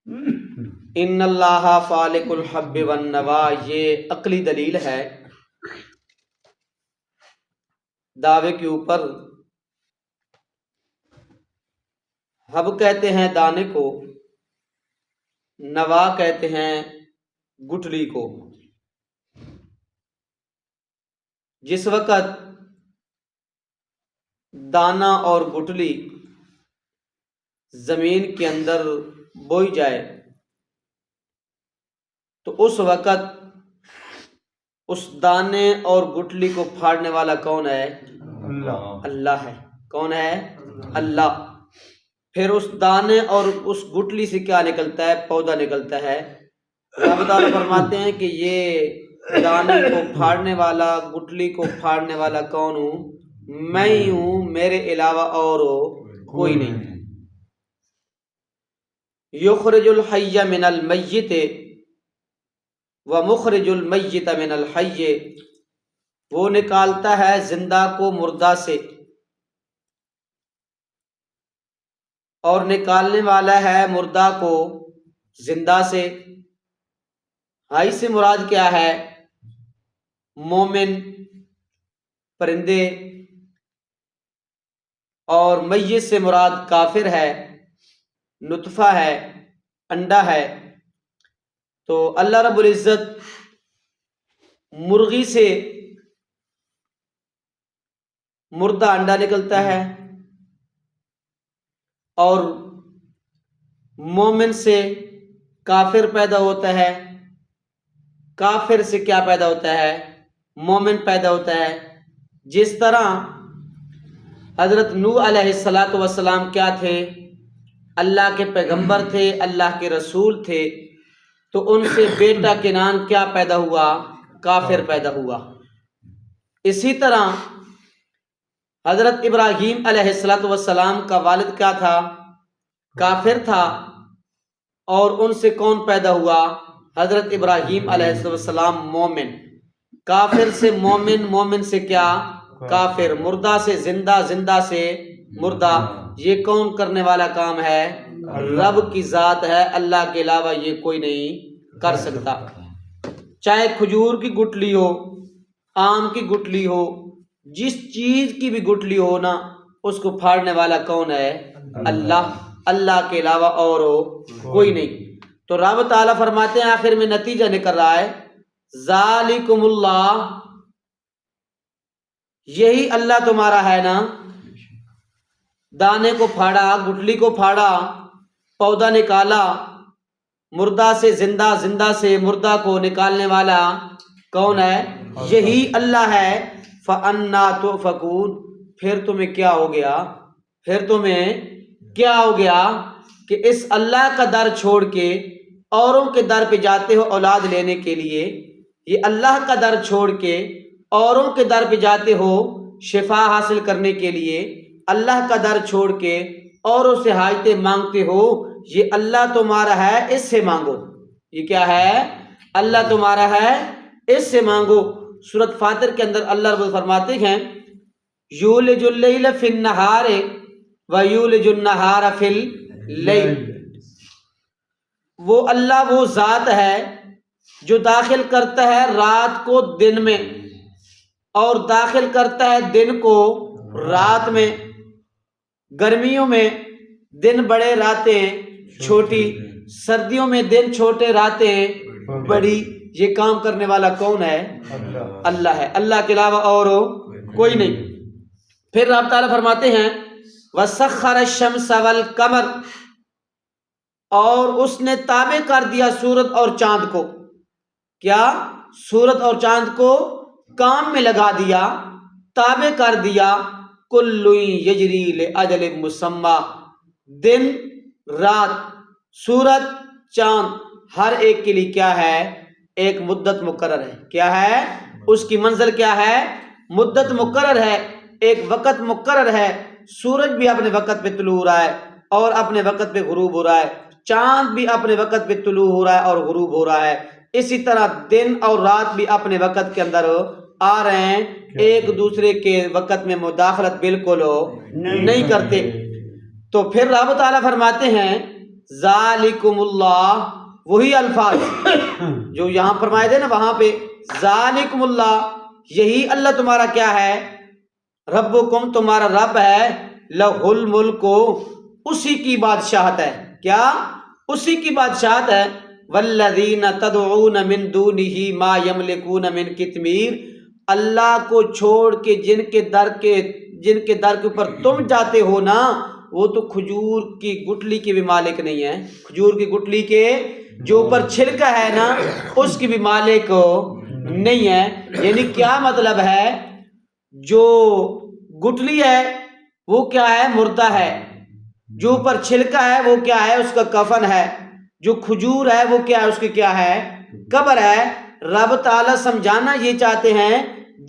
ان اللہ فالق الحب والنوا، یہ عقلی دلیل ہے دعوے کے اوپر۔ حب کہتے ہیں دانے کو، نوا کہتے ہیں گٹلی کو۔ جس وقت دانا اور گٹلی زمین کے اندر بوئی جائے تو اس وقت اس دانے اور گٹلی کو پھاڑنے والا کون ہے؟ اللہ ہے۔ کون ہے؟ اللہ۔ پھر اس دانے اور اس گٹلی سے کیا نکلتا ہے؟ پودا نکلتا ہے۔ رب تعالیٰ فرماتے ہیں کہ یہ دانے کو پھاڑنے والا، گٹلی کو پھاڑنے والا کون ہوں؟ میں ہی ہوں، میرے علاوہ اور کوئی نہیں۔ یخرج الحی من المیت ومخرج المیت من الحی، وہ نکالتا ہے زندہ کو مردہ سے اور نکالنے والا ہے مردہ کو زندہ سے۔ حی سے مراد کیا ہے؟ مومن، پرندے، اور میت سے مراد کافر ہے، نطفہ ہے، انڈا ہے۔ تو اللہ رب العزت مرغی سے مردہ انڈا نکلتا ہے، اور مومن سے کافر پیدا ہوتا ہے، کافر سے کیا پیدا ہوتا ہے؟ مومن پیدا ہوتا ہے۔ جس طرح حضرت نوح علیہ السلام کیا تھے؟ اللہ کے پیغمبر تھے، اللہ کے رسول تھے، تو ان سے بیٹا کنان کیا پیدا ہوا؟ کافر پیدا ہوا۔ اسی طرح حضرت ابراہیم علیہ السلام کا والد کیا تھا؟ کافر تھا، اور ان سے کون پیدا ہوا؟ حضرت ابراہیم علیہ السلام مومن۔ کافر سے مومن، مومن سے کیا؟ کافر۔ مردہ سے زندہ، زندہ سے مردہ۔ یہ کون کرنے والا کام ہے؟ رب کی ذات ہے، اللہ کے علاوہ یہ کوئی نہیں کر سکتا۔ چاہے کھجور کی گٹلی ہو، آم کی گٹلی ہو، جس چیز کی بھی گٹلی ہو نا، اس کو پھاڑنے والا کون ہے؟ اللہ۔ اللہ کے علاوہ اور کوئی نہیں۔ تو رب تعالیٰ فرماتے ہیں آخر میں نتیجہ نکل رہا ہے، ذالکم اللہ، یہی اللہ تمہارا ہے نا۔ دانے کو پھاڑا، گٹلی کو پھاڑا، پودا نکالا، مردہ سے زندہ، زندہ سے مردہ کو نکالنے والا کون ہے؟ یہی اللہ ہے۔ فَأَنَّا تُؤْفَكُونَ، پھر تمہیں کیا ہو گیا؟ پھر تمہیں کیا ہو گیا کہ اس اللہ کا در چھوڑ کے اوروں کے در پہ جاتے ہو اولاد لینے کے لیے؟ یہ اللہ کا در چھوڑ کے اوروں کے در پہ جاتے ہو شفا حاصل کرنے کے لیے؟ اللہ کا در چھوڑ کے اوروں سے حاجتیں مانگتے ہو؟ یہ اللہ تمہارا ہے، اس سے مانگو۔ یہ کیا ہے؟ اللہ تمہارا ہے، اس سے مانگو۔ سورۃ فاطر کے اندر اللہ رب فرماتے ہیں، یولج اللیل فی النہار ویولج النہار فی اللیل، وہ اللہ وہ ذات ہے جو داخل کرتا ہے رات کو دن میں اور داخل کرتا ہے دن کو رات میں۔ گرمیوں میں دن بڑے، راتیں چھوٹی، سردیوں میں دن چھوٹے، راتیں بڑی۔ یہ کام کرنے والا کون ہے؟ اللہ ہے، اللہ کے علاوہ اور کوئی نہیں۔ پھر رب تعالیٰ فرماتے ہیں وَسَخَّرَ الشَّمْسَ وَالْقَمَرَ، اور اس نے تابع کر دیا سورج اور چاند کو۔ کیا؟ سورج اور چاند کو کام میں لگا دیا، تابع کر دیا۔ کُلٌّ یجری لأجل مسمى، دن رات، سورج چاند، ہر ایک کے لیے کیا ہے؟ ایک مدت مقرر ہے۔ کیا ہے؟ اس کی منزل کیا ہے؟ مدت مقرر ہے، ایک وقت مقرر ہے۔ سورج بھی اپنے وقت پہ طلوع ہو رہا ہے اور اپنے وقت پہ غروب ہو رہا ہے، چاند بھی اپنے وقت پہ طلوع ہو رہا ہے اور غروب ہو رہا ہے۔ اسی طرح دن اور رات بھی اپنے وقت کے اندر آ رہے ہیں، ایک دوسرے کے وقت میں مداخلت بالکل نہیں کرتے۔ تو پھر رب تعالیٰ فرماتے ہیں ذالکم اللہ، وہی الفاظ جو یہاں فرمائے تھے نا وہاں پہ، ذالکم اللہ، یہی اللہ تمہارا کیا ہے، ربکم تمہارا رب ہے، لہ الملک، اسی کی بادشاہت ہے، کیا اسی کی بادشاہت ہے، والذین تدعون من دونہ ما یملکون من قطمیر، اللہ کو چھوڑ کے جن کے در کے اوپر تم جاتے ہو نا، وہ تو کھجور کی گٹلی کے بھی مالک نہیں ہے، کھجور کی گٹلی کے جو اوپر چھلکا ہے نا اس کی بھی مالک نہیں ہے۔ یعنی کیا مطلب ہے، جو گٹلی ہے وہ کیا ہے، مردہ ہے، جو اوپر چھلکا ہے وہ کیا ہے، اس کا کفن ہے، جو کھجور ہے وہ کیا ہے، اس کی کیا ہے، قبر ہے۔ رب تعالیٰ سمجھانا یہ چاہتے ہیں،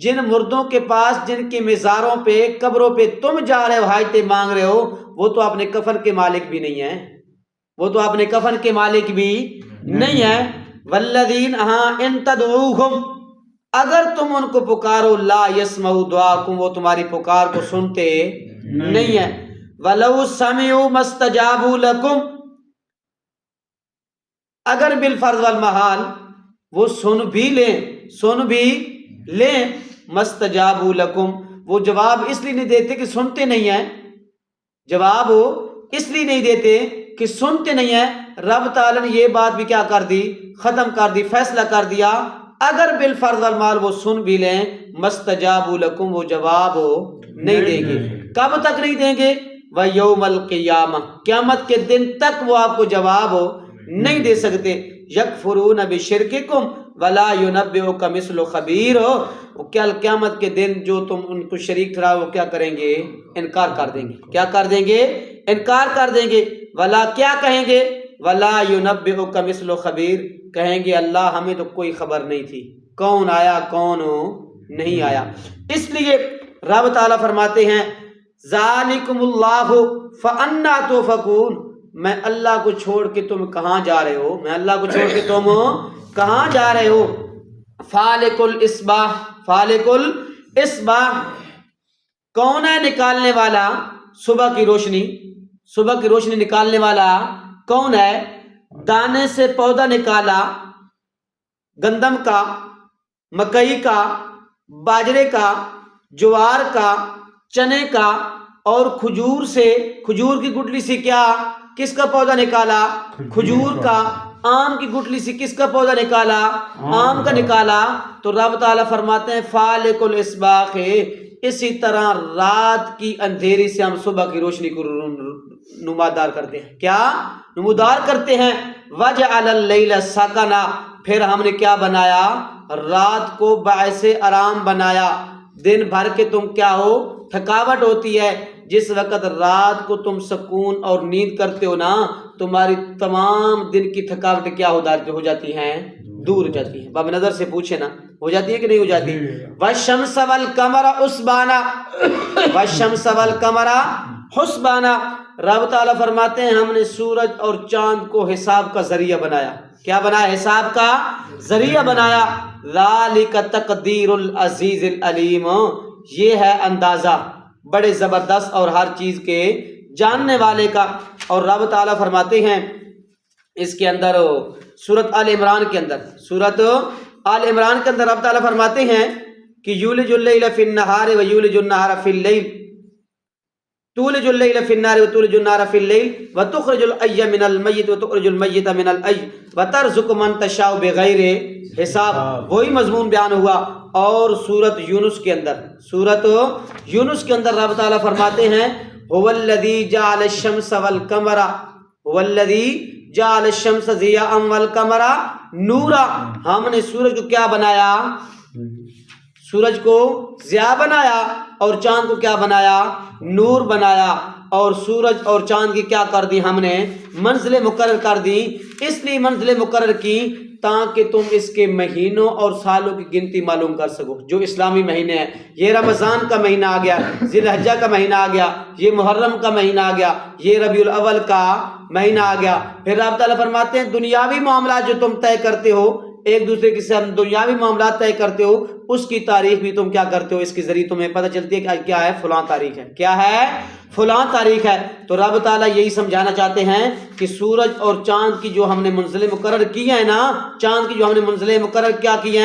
جن مردوں کے پاس، جن کے مزاروں پہ، قبروں پہ تم جا رہے ہو، حاجتیں مانگ رہے ہو، وہ تو اپنے کفن کے مالک بھی نہیں ہیں، وہ تو اپنے کفن کے مالک بھی نہیں ہیں۔ والذین، ہاں، ان تدعوہم، اگر تم ان کو پکارو، لا یسمعوا دعاکم، وہ تمہاری پکار کو سنتے نہیں ہیں۔ ولو سمعوا ما استجابوا لکم، اگر بالفرض والمحال وہ سن بھی لیں، مستجابوا لکم، وہ جواب اس لیے نہیں دیتے کہ سنتے نہیں ہیں، جواب اس لیے نہیں دیتے کہ سنتے نہیں ہیں۔ رب تعالیٰ نے یہ بات بھی کیا کر دی، ختم کر دی، فیصلہ کر دیا، اگر بالفرض والمال وہ سن بھی لیں، مستجابوا لکم، وہ جواب نہیں دیں گے۔ کب تک نہیں دیں گے؟ وَيَوْمَ الْقِيَامَةِ، قیامت کے دن تک وہ آپ کو جواب نہیں دے سکتے۔ یکفرون بشرککم ولا ینبئک مثل خبیر، وہ قیامت کے دن جو تم ان کو شریک ٹھہراؤ وہ کیا کریں گے، انکار کر دیں گے، کیا کر دیں گے، انکار کر دیں گے۔ ولا، کیا کہیں گے، ولا ینبئک مثل خبیر، کہیں گے اللہ ہمیں تو کوئی خبر نہیں تھی، کون آیا کون نہیں آیا۔ اس لیے رب تعالیٰ فرماتے ہیں، ذالکم اللہ فانا توفکون، میں اللہ کو چھوڑ کے تم کہاں جا رہے ہو، میں اللہ کو چھوڑ کے تم کہاں جا رہے ہو۔ فالق الاصباح، فالق الاصباح، کون ہے نکالنے والا صبح کی روشنی، صبح کی روشنی نکالنے والا کون ہے؟ دانے سے پودا نکالا، گندم کا، مکئی کا، باجرے کا، جوار کا، چنے کا، اور کھجور سے، کھجور کی گٹلی سے کیا، کس کا پودا نکالا، کھجور کا۔ آم کی گٹلی سے کس کا پودا نکالا، آم کا نکالا۔ تو رب تعالیٰ فرماتے ہیں فالق الاصباح، اسی طرح رات کی اندھیری سے ہم صبح کی روشنی کو نمودار کرتے ہیں، کیا نمودار کرتے ہیں۔ وجعل اللیل سکنا، پھر ہم نے کیا بنایا، رات کو باعث آرام بنایا۔ دن بھر کے تم کیا ہو، تھکاوٹ ہوتی ہے، جس وقت رات کو تم سکون اور نیند کرتے ہو نا، تمہاری تمام دن کی تھکاوٹ کیا ہو جاتی ہیں، دور ہو جاتی ہیں۔ باب نظر سے پوچھے نا، ہو جاتی ہے کہ نہیں ہو جاتی۔ والشمس والقمر حسبانا، والشمس والقمر حسبانا، رب تعالیٰ فرماتے ہیں ہم نے سورج اور چاند کو حساب کا ذریعہ بنایا، کیا بنایا، حساب کا ذریعہ بنایا۔ ذالک تقدیر العزیز العلیم، یہ ہے اندازہ بڑے زبردست اور ہر چیز کے جاننے والے کا۔ اور رب تعالیٰ فرماتے ہیں اس کے اندر، سورۃ آل عمران کے اندر، سورۃ آل عمران کے اندر رب تعالیٰ فرماتے ہیں کہ یولج اللیل فی النہار ویولج النہار فی اللیل، تولج اللیل فی النہار وتولج النہار فی اللیل وتخرج الحی من المیت وتخرج المیت من الحی وترزق من تشاء بغیر حساب، وہی مضمون بیان ہوا۔ اور سورۃ یونس کے اندر، سورۃ یونس کے اندر رب تعالیٰ فرماتے ہیں هو الذی جعل الشمس والقمر، هو الذی جعل الشمس ضیاء والقمر نورا، ہم نے سورج کو کیا بنایا، سورج کو ضیاء بنایا، اور چاند کو کیا بنایا، نور بنایا۔ اور سورج اور چاند کی کیا کر دی ہم نے، منزلیں مقرر کر دی۔ اس لیے منزلیں مقرر کی تاکہ تم اس کے مہینوں اور سالوں کی گنتی معلوم کر سکو۔ جو اسلامی مہینے ہیں، یہ رمضان کا مہینہ آ گیا، ذی الحجہ کا مہینہ آ گیا، یہ محرم کا مہینہ آ گیا، یہ ربیع الاول کا مہینہ آ گیا۔ پھر رب تعالیٰ فرماتے ہیں دنیاوی معاملات جو تم طے کرتے ہو، ایک دوسرے کے ساتھ دنیاوی معاملات طے کرتے ہو، اس کی تاریخ بھی تم کیا کرتے ہو، اس کے ذریعے تمہیں پتہ چلتی ہے کہ کیا ہے، فلاں تاریخ ہے، کیا ہے، فلاں تاریخ ہے۔ تو رب تعالیٰ یہی سمجھانا چاہتے ہیں کہ سورج اور چاند کی جو ہم نے منزلیں مقرر کی ہیں نا، چاند کی جو ہم نے منزلیں مقرر کیا کی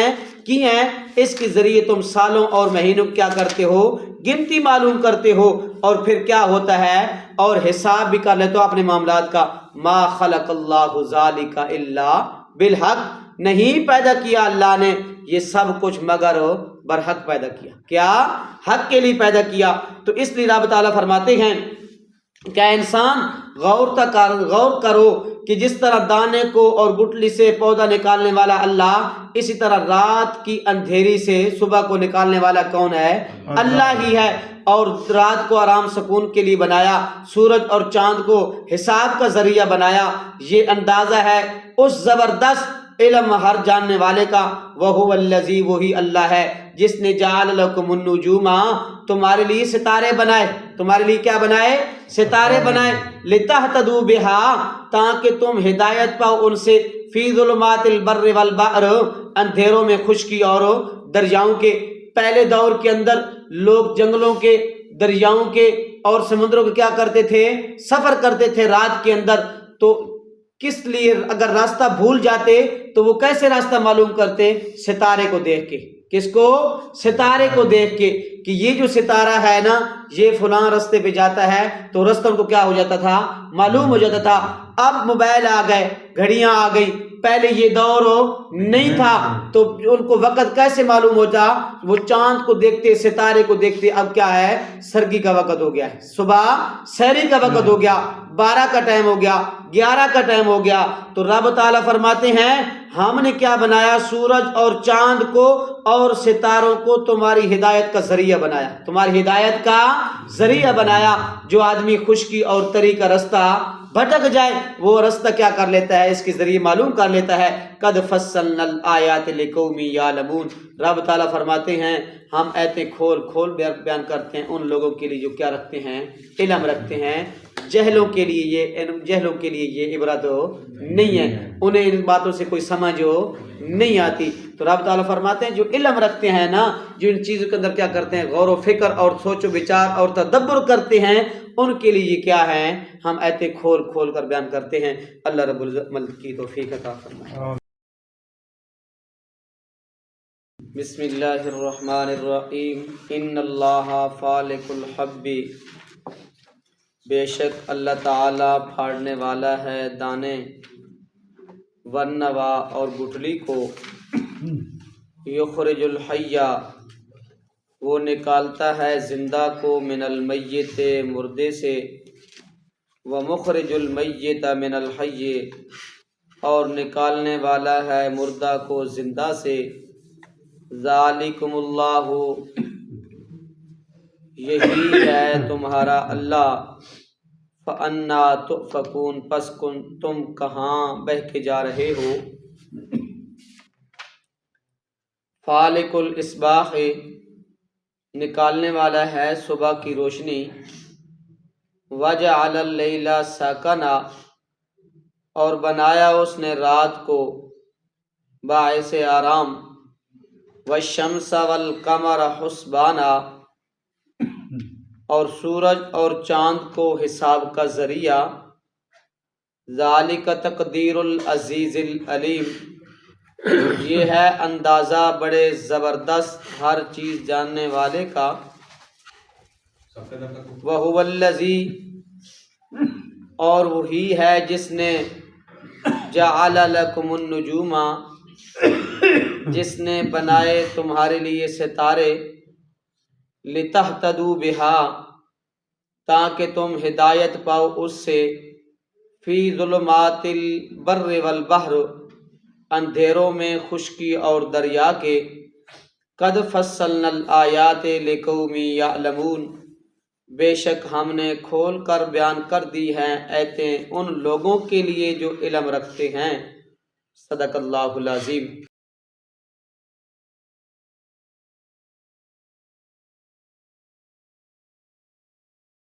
ہیں، اس کے ذریعے تم سالوں اور مہینوں کیا کرتے ہو، گنتی معلوم کرتے ہو، اور پھر کیا ہوتا ہے، اور حساب بھی کر لیتے ہو اپنے معاملات کا۔ ما خلق اللہ ذالک الا بالحق، نہیں پیدا کیا اللہ نے یہ سب کچھ مگر برحق پیدا کیا، کیا، حق کے لیے پیدا کیا۔ تو اس لیے رب تعالیٰ فرماتے ہیں کہ انسان غور کرو کہ جس طرح دانے کو اور گٹلی سے پودا نکالنے والا اللہ، اسی طرح رات کی اندھیری سے صبح کو نکالنے والا کون ہے، اللہ ہی ہے، اور رات کو آرام سکون کے لیے بنایا، سورج اور چاند کو حساب کا ذریعہ بنایا۔ یہ اندازہ ہے اس زبردست علم ہر جاننے والے کا، وَهُوَ الَّذِي، وہی اللہ ہے جس نے جعل لکم النجوم، تمہارے لیے ستارے بنائے، تمہارے لیے کیا بنائے، ستارے بنائے، لِتَهْتَدُوا بِهَا، تاکہ تم ہدایت پاؤ ان سے، فی ظلمات البر والبحر، اندھیروں میں خشکی اور دریاؤں کے۔ پہلے دور کے اندر لوگ جنگلوں کے، دریاؤں کے اور سمندروں کے کیا کرتے تھے، سفر کرتے تھے رات کے اندر، تو کس لیے، اگر راستہ بھول جاتے تو وہ کیسے راستہ معلوم کرتے، ستارے کو دیکھ کے۔ کس کو، ستارے کو دیکھ کے، کہ یہ جو ستارہ ہے نا یہ فلاں راستے پہ جاتا ہے، تو راستہ ان کو کیا ہو جاتا تھا، معلوم ہو جاتا تھا۔ اب موبائل آ گئے، گھڑیاں آ گئی، پہلے یہ دور نہیں تھا، تو ان کو وقت کیسے معلوم ہوتا، وہ چاند کو دیکھتے، ستارے کو دیکھتے۔ اب کیا ہے، سرگی کا وقت ہو گیا ہے، صبح سحری کا وقت ہو گیا، 12 کا ٹائم ہو گیا، 11 کا ٹائم ہو گیا۔ تو رب تعالیٰ فرماتے ہیں ہم نے کیا بنایا، سورج اور چاند کو اور ستاروں کو تمہاری ہدایت کا ذریعہ بنایا، تمہاری ہدایت کا ذریعہ بنایا۔ جو آدمی خشکی اور تری کا رستہ بھٹک جائے وہ رستہ کیا کر لیتا ہے، اس کے ذریعے معلوم کر لیتا ہے۔ قد فصلنا الآیات لقوم یعلمون، رب تعالیٰ فرماتے ہیں ہم ایتیں کھول کھول بیان کرتے ہیں ان لوگوں کے لیے جو کیا رکھتے ہیں، علم رکھتے ہیں۔ جہلوں کے لیے یہ عبرت نہیں ہے، انہیں ان باتوں سے کوئی سمجھ نہیں آتی۔ تو رب تعالیٰ فرماتے ہیں جو علم رکھتے ہیں نا، جو ان چیزوں کے اندر کیا کرتے ہیں، غور و فکر اور سوچ و بچار اور تدبر کرتے ہیں، ان کے لیے یہ کیا ہے، ہم ایتیں کھول کھول کر بیان کرتے ہیں۔ اللہ رب العزت کی توفیق عطا فرمائے۔ بسم اللہ الرحمن الرحیم، ان اللہ فالق الحب، بے شک اللہ تعالیٰ پھاڑنے والا ہے دانے، والنوا اور گٹلی کو، یخرج الحی وہ نکالتا ہے زندہ کو، من المیت مردے سے، ومخرج المیت من الحی اور نکالنے والا ہے مردہ کو زندہ سے، ذالکم اللہ یہی ہے تمہارا اللہ، فَأَنَّا تُؤْفَكُونَ پس تم کہاں بہہ کے جا رہے ہو۔ فالق الاصباح نکالنے والا ہے صبح کی روشنی، وجعل اللیل سکنا اور بنایا اس نے رات کو باعث آرام، والشمس والقمر حسبانا اور سورج اور چاند کو حساب کا ذریعہ، ذالک تقدیر العزیز العلیم یہ ہے اندازہ بڑے زبردست ہر چیز جاننے والے کا، وَهُوَ الَّذِي اور وہی ہے جس نے، جعل لکم النجوم جس نے بنائے تمہارے لیے ستارے، لتہتدوا بہا تاکہ تم ہدایت پاؤ اس سے، فی ظلمات البر والبحر اندھیروں میں خشکی اور دریا کے، قد فصلنا الآیات لقوم یعلمون بے شک ہم نے کھول کر بیان کر دی ہیں ایتیں ان لوگوں کے لیے جو علم رکھتے ہیں۔ صدق اللہ العظیم۔